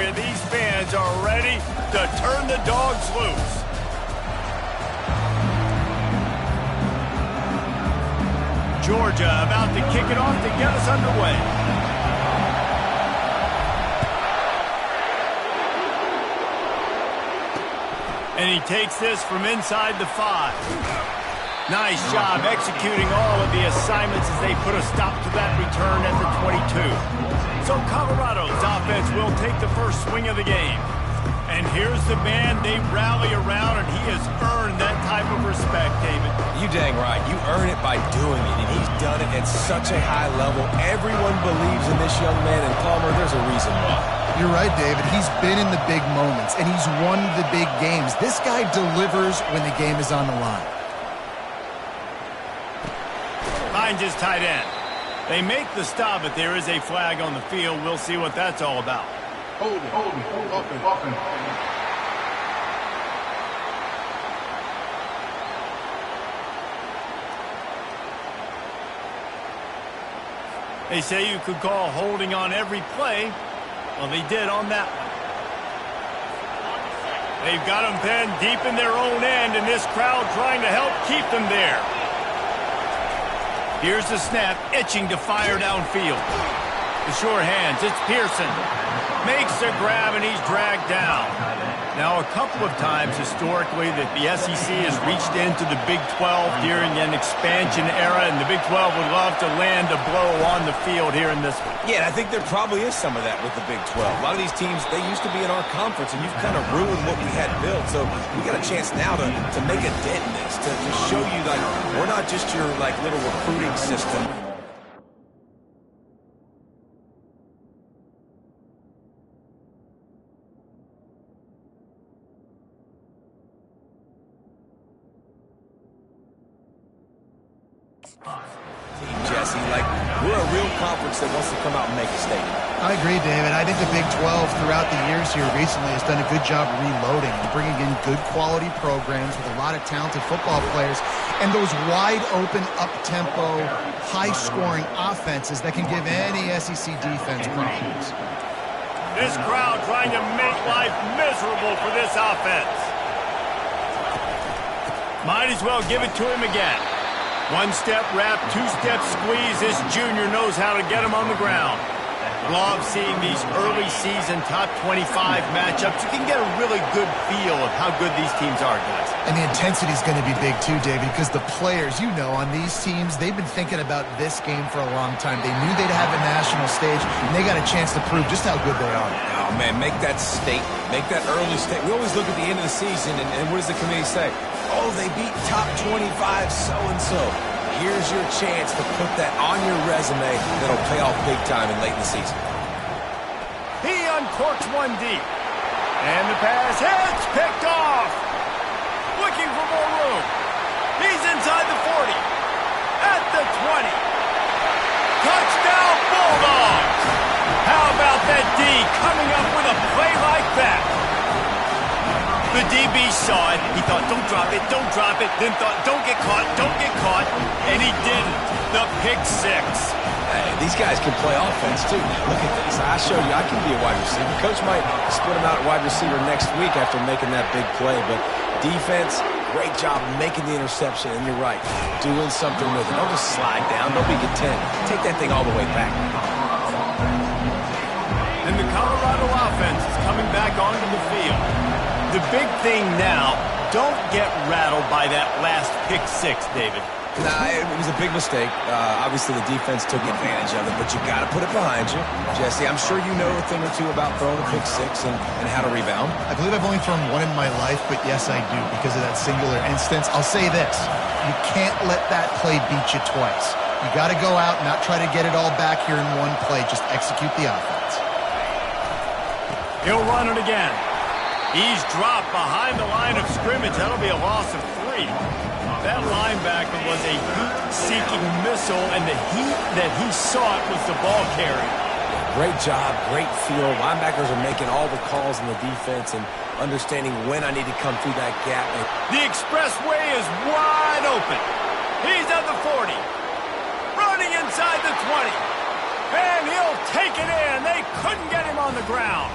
for you. These fans are ready to turn the dogs loose. Georgia about to kick it off to get us underway. And he takes this from inside the 5. Nice job executing all of the assignments as they put a stop to that return at the 22. So Colorado's offense will take the first swing of the game. And here's the man they rally around, and he has earned that type of respect, David. You dang right. You earn it by doing it, and he's done it at such a high level. Everyone believes in this young man, and Palmer, there's a reason why. You're right, David. He's been in the big moments, and he's won the big games. This guy delivers when the game is on the line. Finds his tight end. They make the stop, but there is a flag on the field. We'll see what that's all about. Hold it, up and. They say you could call holding on every play. Well, they did on that one. They've got them pinned deep in their own end, and this crowd trying to help keep them there. Here's the snap, itching to fire downfield. The short hands, it's Pearson. Makes the grab, and he's dragged down. Now, a couple of times historically that the SEC has reached into the Big 12 during an expansion era, and the Big 12 would love to land a blow on the field here in this one. Yeah, I think there probably is some of that with the Big 12. A lot of these teams, they used to be in our conference, and you've kind of ruined what we had built. So we got a chance now to make a dent in this, to show you, like, we're not just your, like, little recruiting system. Jesse, like, we're a real conference that wants to come out and make a statement. I agree, David. I think the Big 12 throughout the years here recently has done a good job reloading and bringing in good quality programs with a lot of talented football players and those wide-open, up-tempo, high-scoring offenses that can give any SEC defense problems. This crowd trying to make life miserable for this offense. Might as well give it to him again. One-step wrap, two-step squeeze. This junior knows how to get him on the ground. Love seeing these early season top 25 matchups. You can get a really good feel of how good these teams are, guys. And the intensity is going to be big too, David, because the players, you know, on these teams, they've been thinking about this game for a long time. They knew they'd have a national stage, and they got a chance to prove just how good they are. Oh, man, make that statement. Make that early statement. We always look at the end of the season, and what does the committee say? Oh, they beat top 25 so-and-so. Here's your chance to put that on your resume that'll pay off big time in late in the season. He uncorks one deep. And the pass hits, picked off. Looking for more room. He's inside the 40. At the 20. Touchdown Bulldogs. How about that D coming up with a play like that? The DB saw it. He thought, don't drop it, then thought, don't get caught, and he didn't. The pick six. Hey, these guys can play offense, too. Look at this. I showed you I can be a wide receiver. Coach might split him out at wide receiver next week after making that big play, but defense, great job making the interception, and you're right, doing something with it. Don't just slide down. Don't be content. Take that thing all the way back. And the Colorado offense is coming back onto the field. The big thing now, don't get rattled by that last pick six, David. Nah, it was a big mistake. Obviously, the defense took advantage of it, but you got to put it behind you. Jesse, I'm sure you know a thing or two about throwing a pick six and how to rebound. I believe I've only thrown one in my life, but yes, I do, because of that singular instance. I'll say this. You can't let that play beat you twice. You got to go out and not try to get it all back here in one play. Just execute the offense. He'll run it again. He's dropped behind the line of scrimmage. That'll be a loss of 3. That linebacker was a heat-seeking missile, and the heat that he sought was the ball carrier. Great job, great feel. Linebackers are making all the calls in the defense and understanding when I need to come through that gap. The expressway is wide open. He's at the 40. Running inside the 20. And he'll take it in. They couldn't get him on the ground.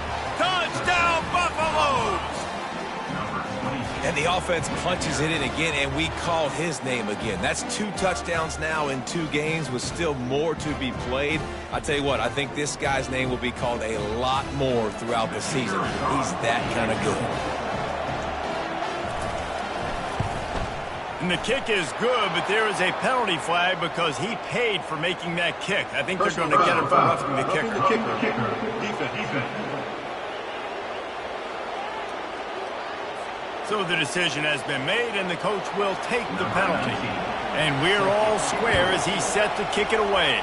And the offense punches it in again, and we call his name again. That's 2 touchdowns now in 2 games with still more to be played. I tell you what, I think this guy's name will be called a lot more throughout the season. He's that kind of good. And the kick is good, but there is a penalty flag because he paid for making that kick. I think they're going to get him for roughing the kicker. Defense. So the decision has been made, and the coach will take the penalty. And we're all square as he's set to kick it away.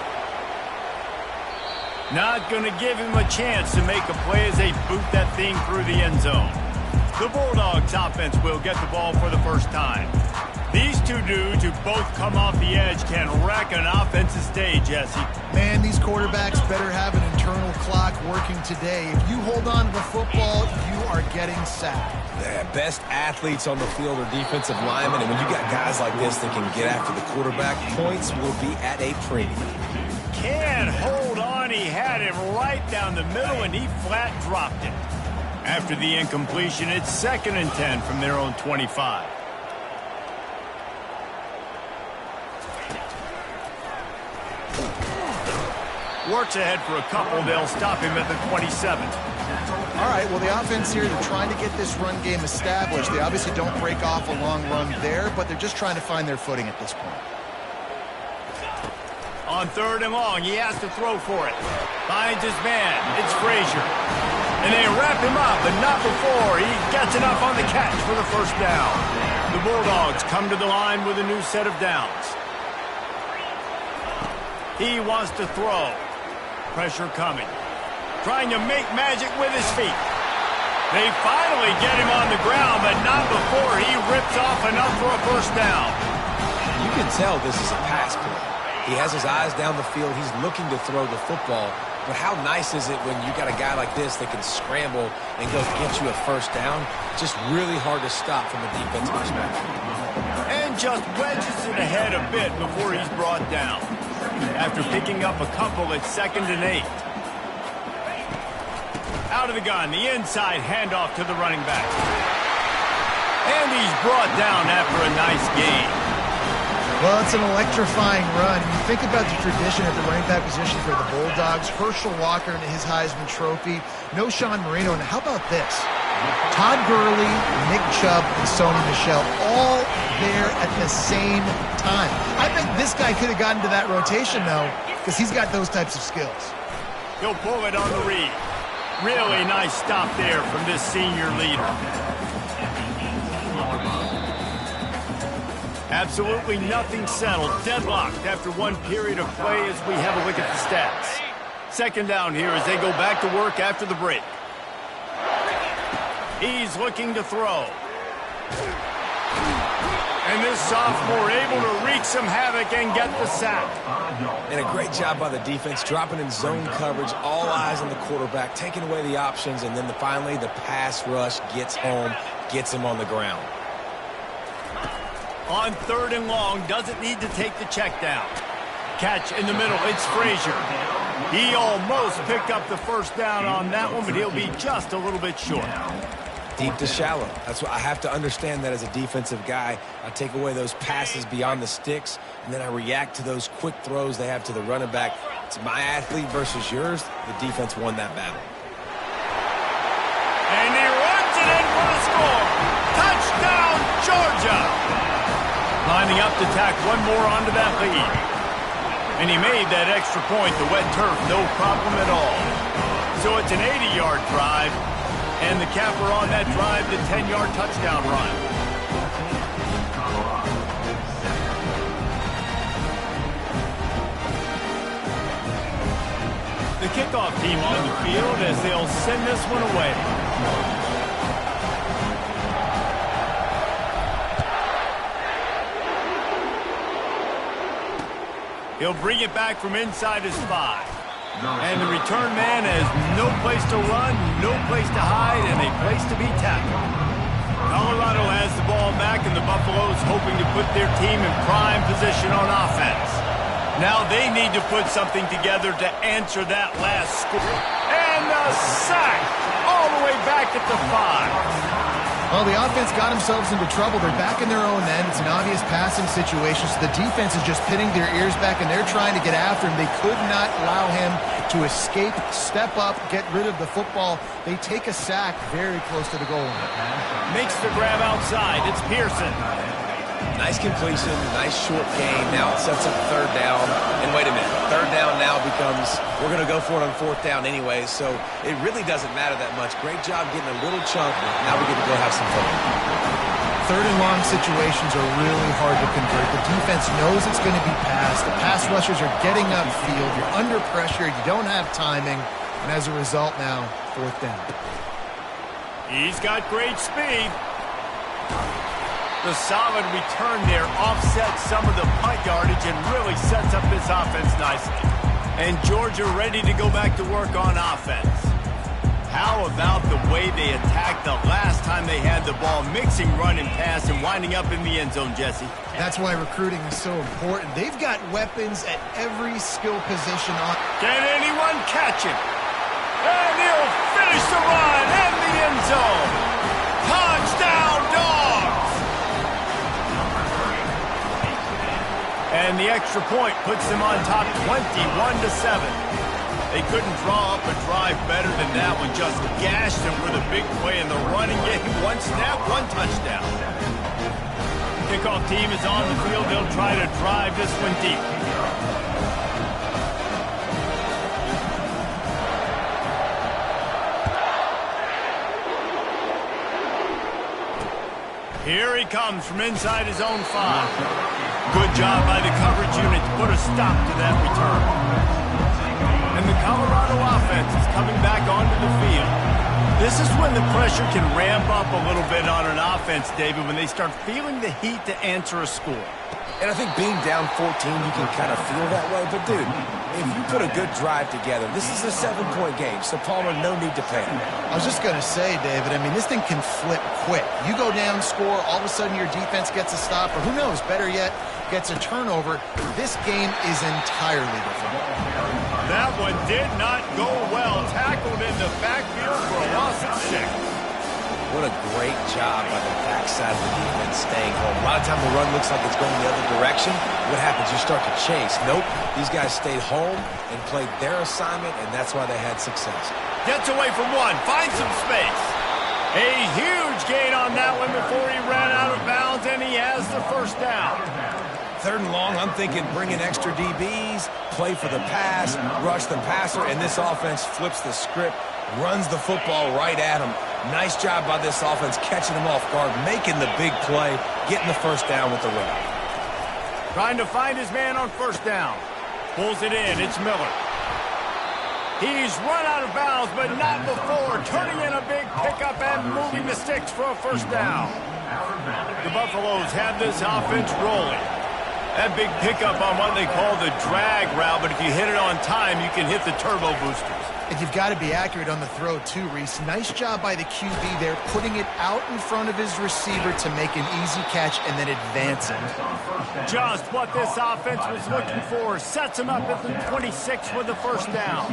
Not going to give him a chance to make a play as they boot that thing through the end zone. The Bulldogs offense will get the ball for the first time. These two dudes who both come off the edge can wreck an offensive day, Jesse. Man, these quarterbacks better have an internal clock working today. If you hold on to the football, you are getting sacked. The best athletes on the field are defensive linemen, and when you got guys like this that can get after the quarterback, points will be at a premium. Can't hold on. He had him right down the middle, and he flat dropped it. After the incompletion, it's 2nd and 10 from their own 25. Works ahead for a couple. They'll stop him at the 27. All right, well, the offense here, they're trying to get this run game established. They obviously don't break off a long run there, but they're just trying to find their footing at this point. On 3rd and long, he has to throw for it. Finds his man. It's Frazier. And they wrap him up, but not before he gets enough on the catch for the first down. The Bulldogs come to the line with a new set of downs. He wants to throw. Pressure coming. Trying to make magic with his feet. They finally get him on the ground, but not before he rips off enough for a first down. You can tell this is a pass play. He has his eyes down the field. He's looking to throw the football. But how nice is it when you got a guy like this that can scramble and go get you a first down? Just really hard to stop from a defensive perspective. And just wedges it ahead a bit before he's brought down. After picking up a couple at 2nd and 8. Out of the gun, the inside handoff to the running back. And he's brought down after a nice gain. Well, it's an electrifying run. You think about the tradition at the running back position for the Bulldogs. Herschel Walker and his Heisman Trophy. No Sean Marino. And how about this? Todd Gurley, Nick Chubb, and Sony Michel all there at the same time. I bet this guy could have gotten to that rotation, though, because he's got those types of skills. He'll pull it on the read. Really nice stop there from this senior leader. Absolutely nothing settled. Deadlocked after one period of play as we have a look at the stats. 2nd down here as they go back to work after the break. He's looking to throw. And this sophomore able to wreak some havoc and get the sack. And a great job by the defense, dropping in zone coverage, all eyes on the quarterback, taking away the options, and then finally the pass rush gets home, gets him on the ground. On 3rd and long, doesn't need to take the check down. Catch in the middle, it's Frazier. He almost picked up the first down on that one, but he'll be just a little bit short. Deep to shallow. That's what I have to understand that as a defensive guy. I take away those passes beyond the sticks, and then I react to those quick throws they have to the running back. It's my athlete versus yours. The defense won that battle. And he runs it in for the score. Touchdown, Georgia! Lining up to tack one more onto that lead. And he made that extra point, the wet turf, no problem at all. So it's an 80-yard drive. And the capper on that drive, the 10-yard touchdown run. The kickoff team on the field as they'll send this one away. He'll bring it back from inside his 5. And the return man has no place to run, no place to hide, and a place to be tackled. Colorado has the ball back, and the Buffaloes hoping to put their team in prime position on offense. Now they need to put something together to answer that last score. And the sack all the way back at the 5. Well, the offense got themselves into trouble. They're back in their own end. It's an obvious passing situation, so the defense is just pinning their ears back, and they're trying to get after him. They could not allow him to escape, step up, get rid of the football. They take a sack very close to the goal line. Makes the grab outside. It's Pearson. Nice completion, nice short gain. Now it sets up third down. And wait a minute, third down now becomes, we're going to go for it on fourth down anyway, so it really doesn't matter that much. Great job getting a little chunk. Now we get to go have some fun. Third and long situations are really hard to convert. The defense knows it's going to be passed. The pass rushers are getting upfield. You're under pressure. You don't have timing. And as a result now, fourth down. He's got great speed. The solid return there offsets some of the punt yardage and really sets up this offense nicely. And Georgia ready to go back to work on offense. How about the way they attacked the last time they had the ball, mixing run and pass and winding up in the end zone, Jesse? That's why recruiting is so important. They've got weapons at every skill position on. Can anyone catch him? And he'll finish the run and the end zone. Touchdown, Dogs! And the extra point puts them on top 21-7. They couldn't draw up a drive better than that one. Just gashed them with a big play in the running game. One snap, one touchdown. Kickoff team is on the field. They'll try to drive this one deep. Here he comes from inside his own 5. Good job by the coverage unit to put a stop to that return. And the Colorado offense is coming back onto the field. This is when the pressure can ramp up a little bit on an offense, David, when they start feeling the heat to answer a score. And I think being down 14, you can kind of feel that way. But, dude, if you put a good drive together, this is a 7-point game. So, Palmer, no need to panic. I was just going to say, David, I mean, this thing can flip quick. You go down, score, all of a sudden your defense gets a stop, or who knows, better yet, gets a turnover. This game is entirely different. That one did not go well. Tackled in the backfield for a loss of 6. What a great job by the backside of the defense staying home. A lot of times the run looks like it's going the other direction. What happens? You start to chase. Nope. These guys stayed home and played their assignment, and that's why they had success. Gets away from one. Finds some space. A huge gain on that one before he ran out of bounds, and he has the first down. Third and long, I'm thinking bring in extra DBs, play for the pass, rush the passer, and this offense flips the script, runs the football right at him. Nice job by this offense catching him off guard, making the big play, getting the first down with the win. Trying to find his man on first down. Pulls it in. It's Miller. He's run out of bounds, but not before. Turning in a big pickup and moving the sticks for a first down. The Buffaloes have this offense rolling. That big pickup on what they call the drag route, but if you hit it on time, you can hit the turbo boosters. And you've got to be accurate on the throw, too, Reese. Nice job by the QB there, putting it out in front of his receiver to make an easy catch and then advancing. Just what this offense was looking for. Sets him up at the 26 with the first down.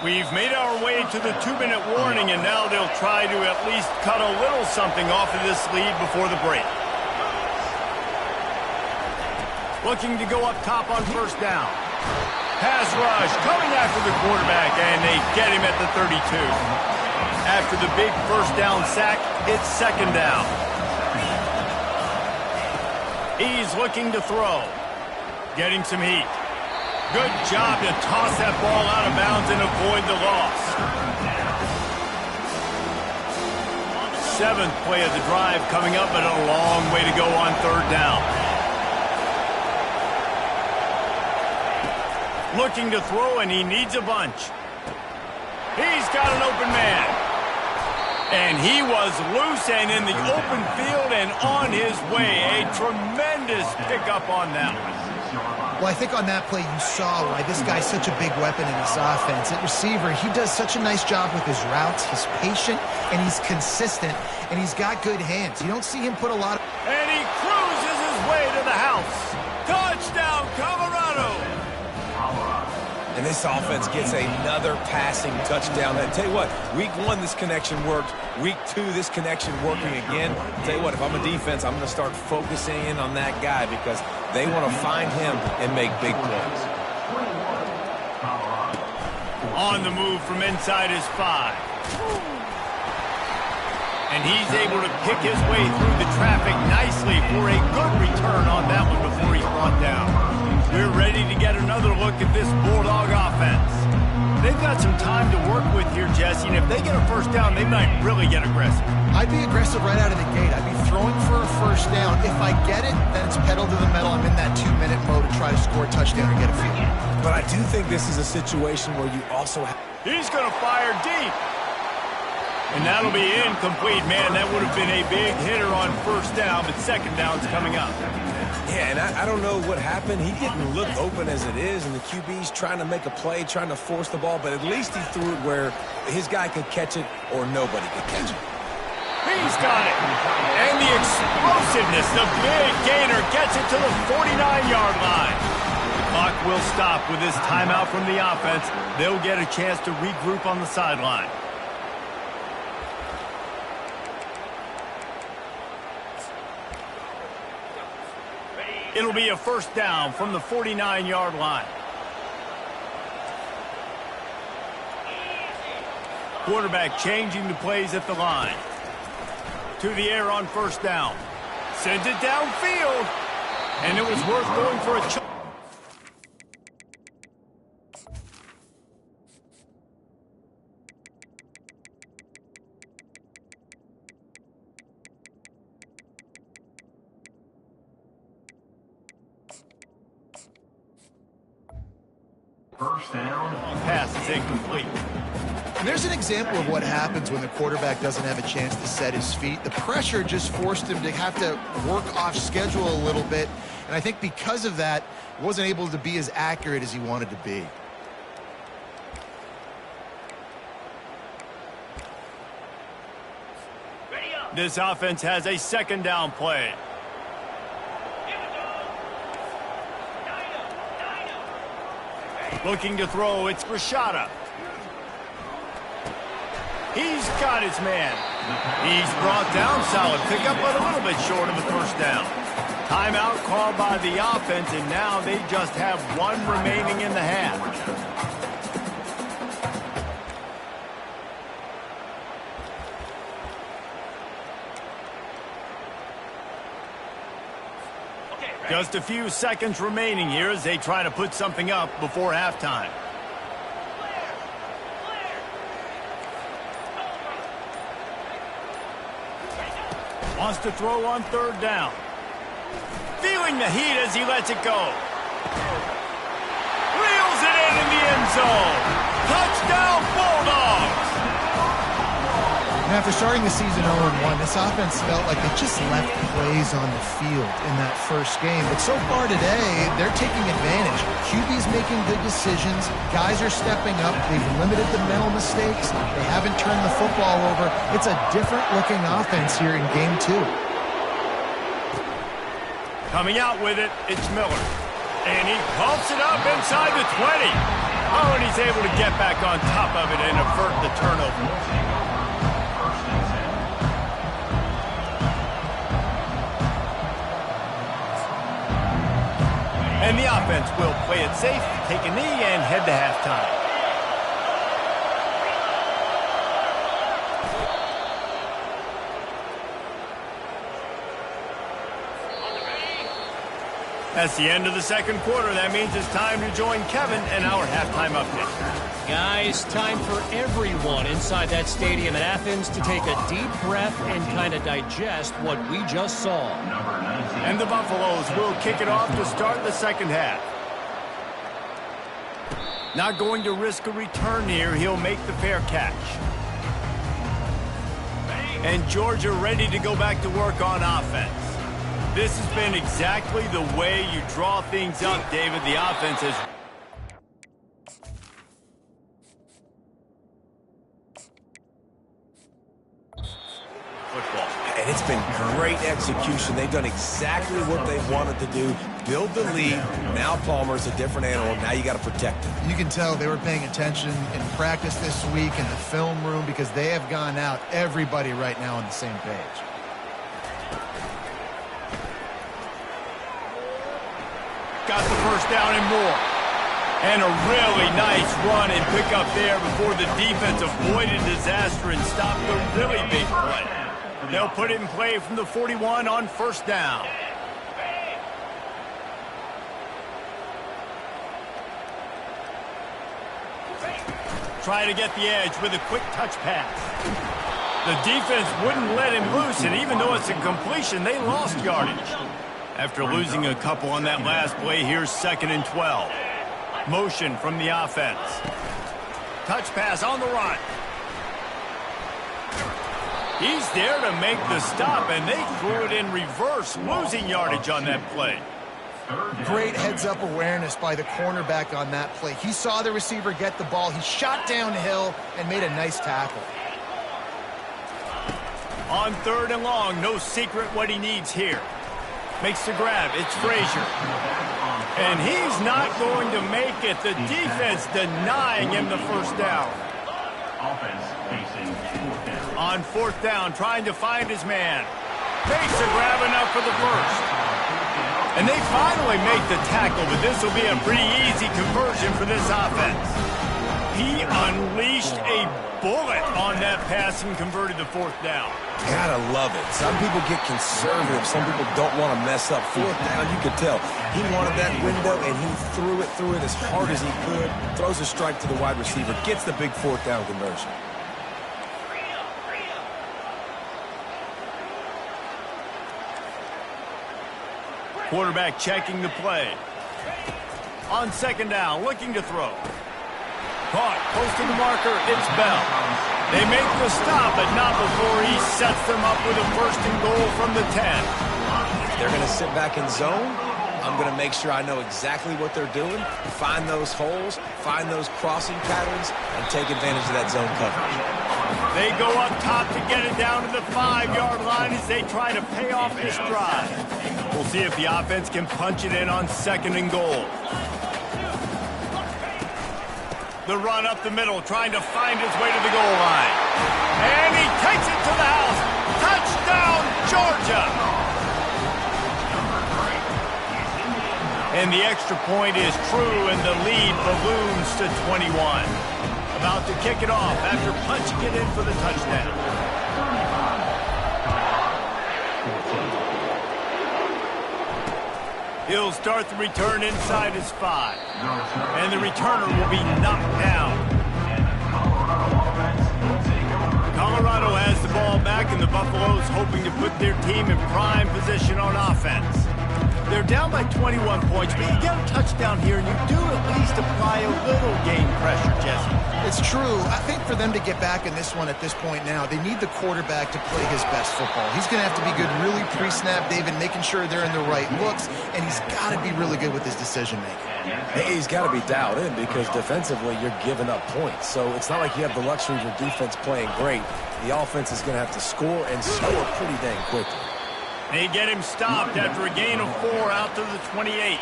We've made our way to the 2-minute warning, and now they'll try to at least cut a little something off of this lead before the break. Looking to go up top on first down. Pass rush coming after the quarterback, and they get him at the 32. After the big first down sack, it's second down. He's looking to throw. Getting some heat. Good job to toss that ball out of bounds and avoid the loss. 7th play of the drive coming up, but a long way to go on third down. Looking to throw, and he needs a bunch. He's got an open man. And he was loose and in the open field and on his way. A tremendous pickup on that one. Well, I think on that play you saw why this guy's such a big weapon in this offense. At receiver, he does such a nice job with his routes. He's patient, and he's consistent, and he's got good hands. You don't see him put a lot of... And he cruises his way to the house. Touchdown, Colorado! And this offense gets another passing touchdown. I tell you what, week 1, this connection worked. Week 2, this connection working again. I tell you what, if I'm a defense, I'm going to start focusing in on that guy because they want to find him and make big plays. On the move from inside his 5. And he's able to pick his way through the traffic nicely for a good return on that one before he's brought down. We're ready to get another look at this Bulldog offense. They've got some time to work with here, Jesse, and if they get a first down, they might really get aggressive. I'd be aggressive right out of the gate. I'd be throwing for a first down. If I get it, then it's pedal to the metal. I'm in that 2-minute mode to try to score a touchdown or get a field. But I do think this is a situation where you also have... He's going to fire deep. And that'll be incomplete. Man, that would have been a big hitter on first down, but second down's coming up. Yeah, and I don't know what happened. He didn't look open as it is, and the QB's trying to make a play, trying to force the ball, but at least he threw it where his guy could catch it or nobody could catch it. He's got it. And the explosiveness, the big gainer gets it to the 49-yard line. The clock will stop with this timeout from the offense. They'll get a chance to regroup on the sideline. It'll be a first down from the 49-yard line. Quarterback changing the plays at the line. To the air on first down. Sends it downfield. And it was worth going for a chunk. First down. Pass is incomplete. And there's an example of what happens when the quarterback doesn't have a chance to set his feet. The pressure just forced him to have to work off schedule a little bit. And I think because of that, he wasn't able to be as accurate as he wanted to be. This offense has a second down play. Looking to throw, it's Rashada. He's got his man. He's brought down solid pickup, but a little bit short of the first down. Timeout called by the offense, and now they just have one remaining in the half. Just a few seconds remaining here as they try to put something up before halftime. Wants to throw on third down. Feeling the heat as he lets it go. Reels it in the end zone. Touchdown Bulldogs! And after starting the season 0-1, this offense felt like they just left plays on the field in that first game. But so far today, they're taking advantage. QB's making good decisions. Guys are stepping up. They've limited the mental mistakes. They haven't turned the football over. It's a different-looking offense here in Game 2. Coming out with it, it's Miller. And he pumps it up inside the 20. Oh, and he's able to get back on top of it and avert the turnover. And the offense will play it safe, take a knee, and head to halftime. That's the end of the second quarter. That means it's time to join Kevin and our halftime update. Guys, time for everyone inside that stadium in Athens to take a deep breath and kind of digest what we just saw. And the Buffaloes will kick it off to start the second half. Not going to risk a return here. He'll make the fair catch. And Georgia ready to go back to work on offense. This has been exactly the way you draw things up, David. The offense has... And it's been great execution. They've done exactly what they wanted to do. Build the lead. Now Palmer's a different animal. Now you got to protect him. You can tell they were paying attention in practice this week in the film room because they have gone out, everybody right now on the same page. Got the first down and more. And a really nice run and pickup there before the defense avoided disaster and stopped the really big play. They'll put it in play from the 41 on first down. Try to get the edge with a quick touch pass. The defense wouldn't let him loose, and even though it's a completion, they lost yardage. After losing a couple on that last play, here's 2nd and 12. Motion from the offense. Touch pass on the run. He's there to make the stop, and they threw it in reverse, losing yardage on that play. Great heads-up awareness by the cornerback on that play. He saw the receiver get the ball. He shot downhill and made a nice tackle. On 3rd and long, no secret what he needs here. Makes the grab. It's Frazier. And he's not going to make it. The defense denying him the first down. Offense facing 4th down. On 4th down, trying to find his man. Makes the grab enough for the first. And they finally make the tackle, but this will be a pretty easy conversion for this offense. He unleashed a bullet on that pass and converted the 4th down. Gotta love it. Some people get conservative. Some people don't want to mess up. 4th down, you could tell. He wanted that window, and he threw it as hard as he could. Throws a strike to the wide receiver. Gets the big 4th down conversion. Quarterback checking the play. On 2nd down, looking to throw. Caught, close to the marker, it's Bell. They make the stop, but not before he sets them up with a 1st and goal from the 10. They're going to sit back in zone. I'm going to make sure I know exactly what they're doing, find those holes, find those crossing patterns, and take advantage of that zone coverage. They go up top to get it down to the 5-yard line as they try to pay off this drive. We'll see if the offense can punch it in on 2nd and goal. The run up the middle, trying to find his way to the goal line. And he takes it to the house. Touchdown, Georgia! And the extra point is true, and the lead balloons to 21. About to kick it off after punching it in for the touchdown. He'll start the return inside his 5. And the returner will be knocked down. Colorado has the ball back, and the Buffaloes hoping to put their team in prime position on offense. They're down by 21 points, but you get a touchdown here, and you do at least apply a little game pressure, Jesse. It's true. I think for them to get back in this one at this point now, they need the quarterback to play his best football. He's going to have to be good really pre-snap, David, making sure they're in the right looks, and he's got to be really good with his decision-making. Hey, he's got to be dialed in because defensively you're giving up points. So it's not like you have the luxury of your defense playing great. The offense is going to have to score and score pretty dang quickly. They get him stopped after a gain of 4 out to the 28.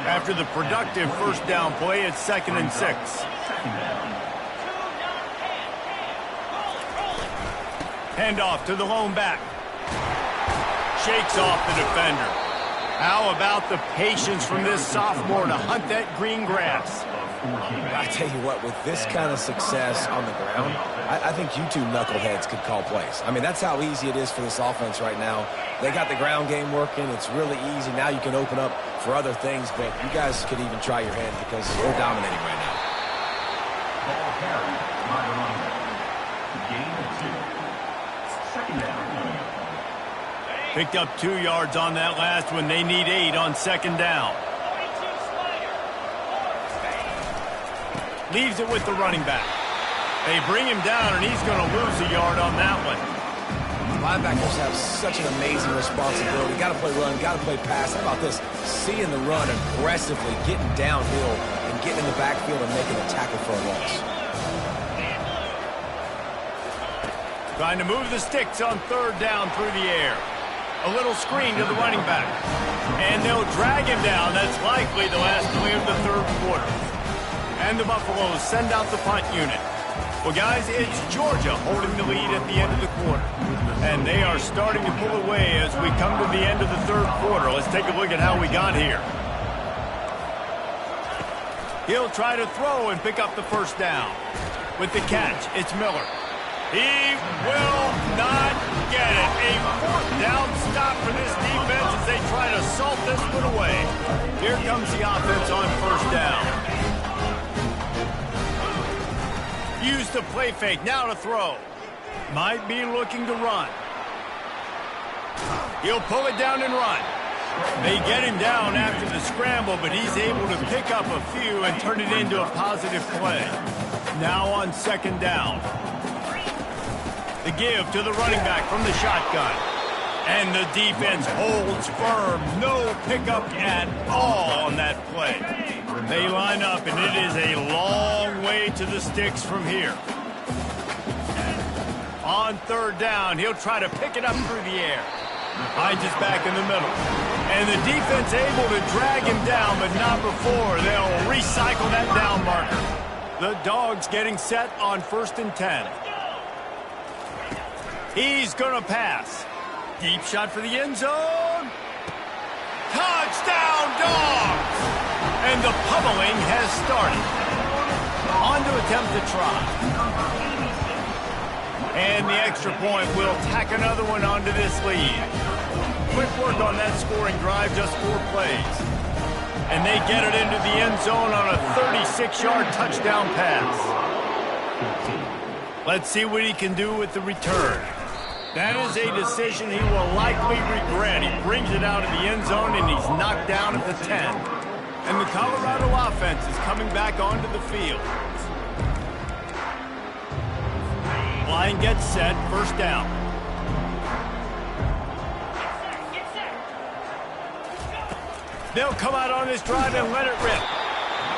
After the productive 1st down play, it's 2nd and 6. Handoff to the lone back. Shakes off the defender. How about the patience from this sophomore to hunt that green grass? I tell you what, with this kind of success on the ground, I think you two knuckleheads could call plays. I mean, that's how easy it is for this offense right now. They got the ground game working. It's really easy. Now you can open up for other things, but you guys could even try your hand because they're dominating right now. Ball carried by the running back. Gain of 2. 2nd down. Picked up 2 yards on that last one. They need 8 on 2nd down. Leaves it with the running back. They bring him down, and he's going to lose a yard on that one. Linebackers have such an amazing responsibility. Got to play run, got to play pass. How about this? Seeing the run aggressively, getting downhill, and getting in the backfield and making a tackle for a loss. Trying to move the sticks on third down through the air. A little screen to the running back. And they'll drag him down. That's likely the last play of the third quarter. And the Buffaloes send out the punt unit. Well, guys, it's Georgia holding the lead at the end of the quarter. And they are starting to pull away as we come to the end of the third quarter. Let's take a look at how we got here. He'll try to throw and pick up the first down. With the catch, it's Miller. He will not get it. A fourth down stop for this defense as they try to salt this one away. Here comes the offense on first down. Use the play fake. Now to throw. Might be looking to run. He'll pull it down and run. They get him down after the scramble, but he's able to pick up a few and turn it into a positive play. Now on second down. The give to the running back from the shotgun. And the defense holds firm. No pickup at all on that play. They line up, and it is a long way to the sticks from here. On third down, he'll try to pick it up through the air. Hines is back in the middle. And the defense able to drag him down, but not before. They'll recycle that down marker. The Dogs getting set on 1st and 10. He's going to pass. Deep shot for the end zone. Touchdown, Dogs! And the pummeling has started. On to attempt to try. And the extra point will tack another one onto this lead. Quick work on that scoring drive, just 4 plays. And they get it into the end zone on a 36-yard touchdown pass. Let's see what he can do with the return. That is a decision he will likely regret. He brings it out of the end zone, and he's knocked down at the 10. And the Colorado offense is coming back onto the field. Line gets set, first down. They'll come out on this drive and let it rip.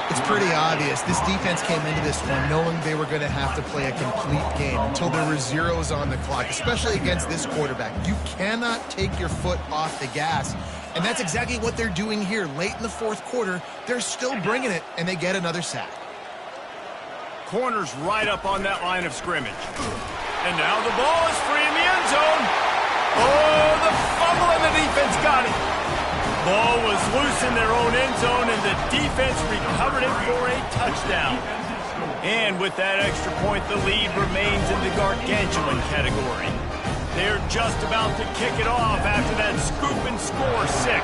It's pretty obvious. This defense came into this one knowing they were going to have to play a complete game until there were zeros on the clock, especially against this quarterback. You cannot take your foot off the gas, and that's exactly what they're doing here. Late in the fourth quarter, they're still bringing it, and they get another sack. Corner's right up on that line of scrimmage. And now the ball is free in the end zone. Oh, the fumble, and the defense got it. Ball was loose in their own end zone, and the defense recovered it for a touchdown. And with that extra point, the lead remains in the gargantuan category. They're just about to kick it off after that scoop and score 6.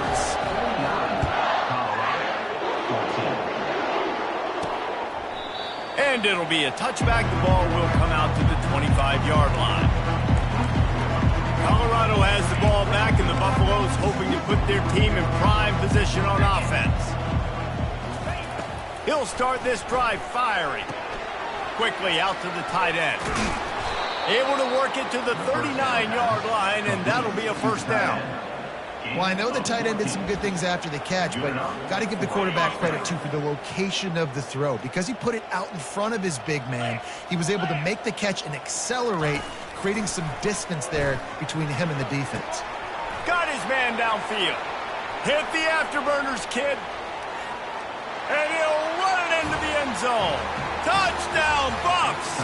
And it'll be a touchback. The ball will come out to the 25-yard line. Colorado has the ball back, and the Buffaloes hoping to put their team in prime position on offense. He'll start this drive firing. Quickly out to the tight end. Able to work it to the 39-yard line, and that'll be a first down. Well, I know the tight end did some good things after the catch, but got to give the quarterback credit, too, for the location of the throw. Because he put it out in front of his big man, he was able to make the catch and accelerate, creating some distance there between him and the defense. Got his man downfield. Hit the afterburners, kid. And he'll run it into the end zone. Touchdown, Buffs!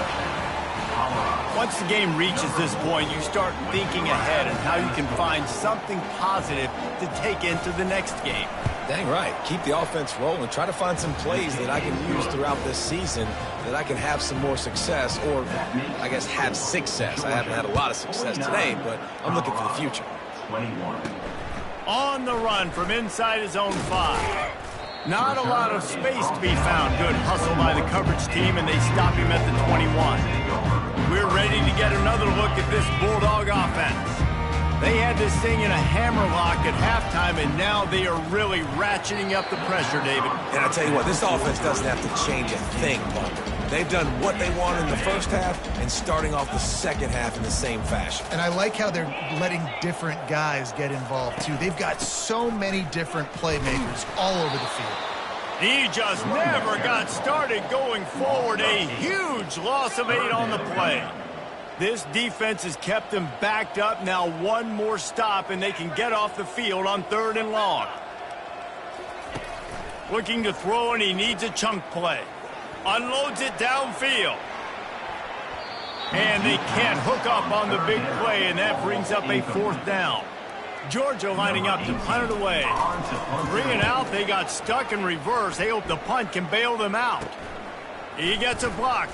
Once the game reaches this point, you start thinking ahead and how you can find something positive to take into the next game. Dang right. Keep the offense rolling. Try to find some plays that I can use throughout this season that I can have some more success, or I guess have success. I haven't had a lot of success today, but I'm looking for the future. 21. On the run from inside his own 5. Not a lot of space to be found. Good hustle by the coverage team, and they stop him at the 21. We're ready to get another look at this Bulldog offense. They had this thing in a hammerlock at halftime, and now they are really ratcheting up the pressure, David. And I tell you what, this offense doesn't have to change a thing, Parker. They've done what they want in the first half and starting off the second half in the same fashion. And I like how they're letting different guys get involved, too. They've got so many different playmakers all over the field. He just never got started going forward. A huge loss of 8 on the play. This defense has kept them backed up. Now one more stop, and they can get off the field on 3rd and long. Looking to throw, and he needs a chunk play. Unloads it downfield. And they can't hook up on the big play, and that brings up a 4th down. Georgia lining up to punt it away. 3 and out, they got stuck in reverse. They hope the punt can bail them out. He gets a block.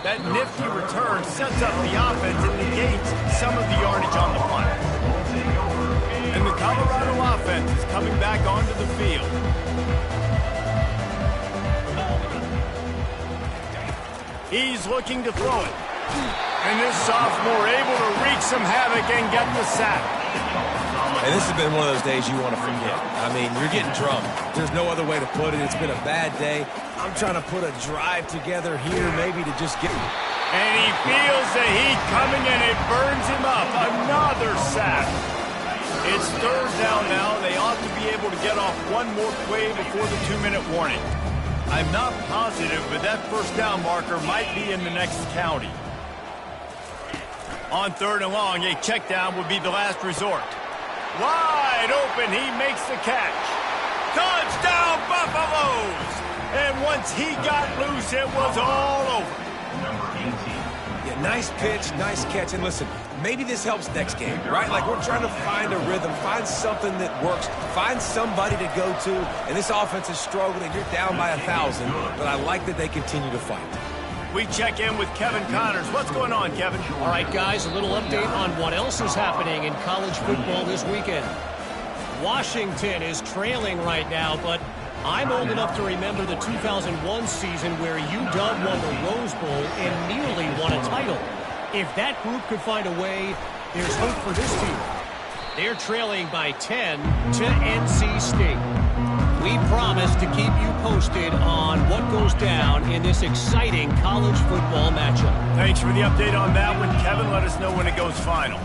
That nifty return sets up the offense and negates some of the yardage on the punt. And the Colorado offense is coming back onto the field. He's looking to throw it. And this sophomore able to wreak some havoc and get the sack. And this has been one of those days you want to forget. I mean, you're getting drunk. There's no other way to put it. It's been a bad day. I'm trying to put a drive together here maybe to just get... And he feels the heat coming, and it burns him up. Another sack. It's 3rd down now. They ought to be able to get off one more play before the 2-minute warning. I'm not positive, but that 1st down marker might be in the next county. On 3rd and long, a check down would be the last resort. Wide open, he makes the catch. Touchdown, Buffaloes! And once he got loose, it was all over. Number 18. Yeah, nice pitch, nice catch. And listen, maybe this helps next game, right? Like we're trying to find a rhythm, find something that works, find somebody to go to. And this offense is struggling. You're down by 1,000, but I like that they continue to fight. We check in with Kevin Connors. What's going on, Kevin? All right, guys, a little update on what else is happening in college football this weekend. Washington is trailing right now, but I'm old enough to remember the 2001 season where UW won the Rose Bowl and nearly won a title. If that group could find a way, there's hope for this team. They're trailing by 10 to NC State. We promise to keep you posted on what goes down in this exciting college football matchup. Thanks for the update on that one, Kevin. Let us know when it goes final.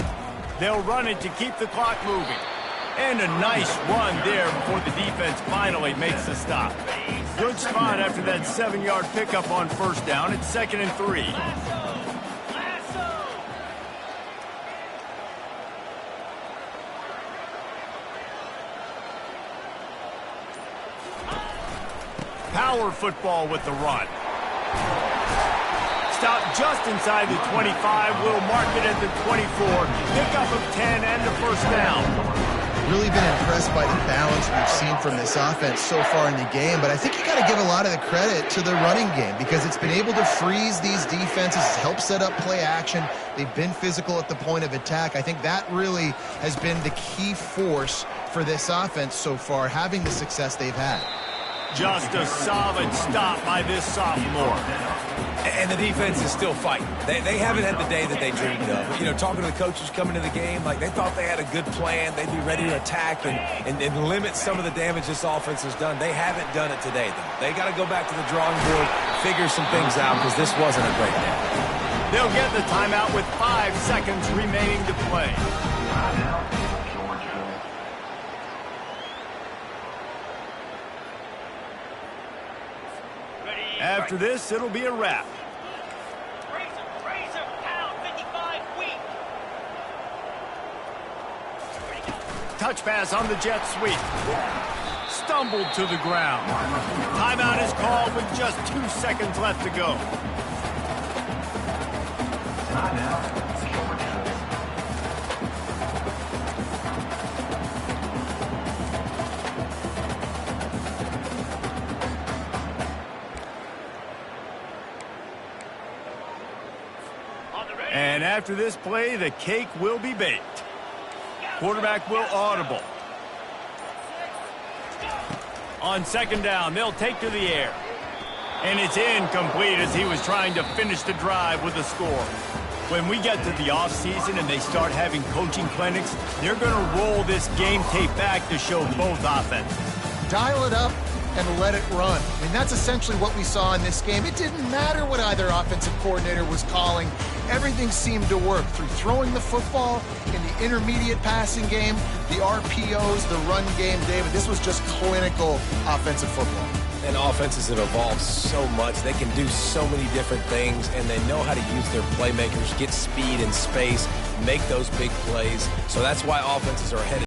They'll run it to keep the clock moving. And a nice run there before the defense finally makes the stop. Good spot after that 7-yard pickup on 1st down. It's 2nd and 3. Power football with the run. Stop just inside the 25. We'll mark it at the 24. Pickup of 10 and the 1st down. Really been impressed by the balance we've seen from this offense so far in the game, but I think you got to give a lot of the credit to the running game because it's been able to freeze these defenses, help set up play action. They've been physical at the point of attack. I think that really has been the key force for this offense so far, having the success they've had. Just a solid stop by this sophomore. And the defense is still fighting. They haven't had the day that they dreamed of. You know, talking to the coaches coming to the game, like they thought they had a good plan. They'd be ready to attack and limit some of the damage this offense has done. They haven't done it today, though. They got to go back to the drawing board, figure some things out because this wasn't a great day. They'll get the timeout with 5 seconds remaining to play. After this, it'll be a wrap. Razor, pound, 55, weak. Touch pass on the jet sweep. Stumbled to the ground. Timeout is called with just 2 seconds left to go. And after this play, the cake will be baked. Quarterback will audible. On 2nd down, they'll take to the air. And it's incomplete as he was trying to finish the drive with a score. When we get to the offseason and they start having coaching clinics, they're going to roll this game tape back to show both offenses. Dial it up, and let it run. I mean, that's essentially what we saw in this game. It didn't matter what either offensive coordinator was calling. Everything seemed to work through throwing the football in the intermediate passing game, the RPOs, the run game. David, this was just clinical offensive football. And offenses have evolved so much. They can do so many different things, and they know how to use their playmakers, get speed and space, make those big plays. So that's why offenses are headed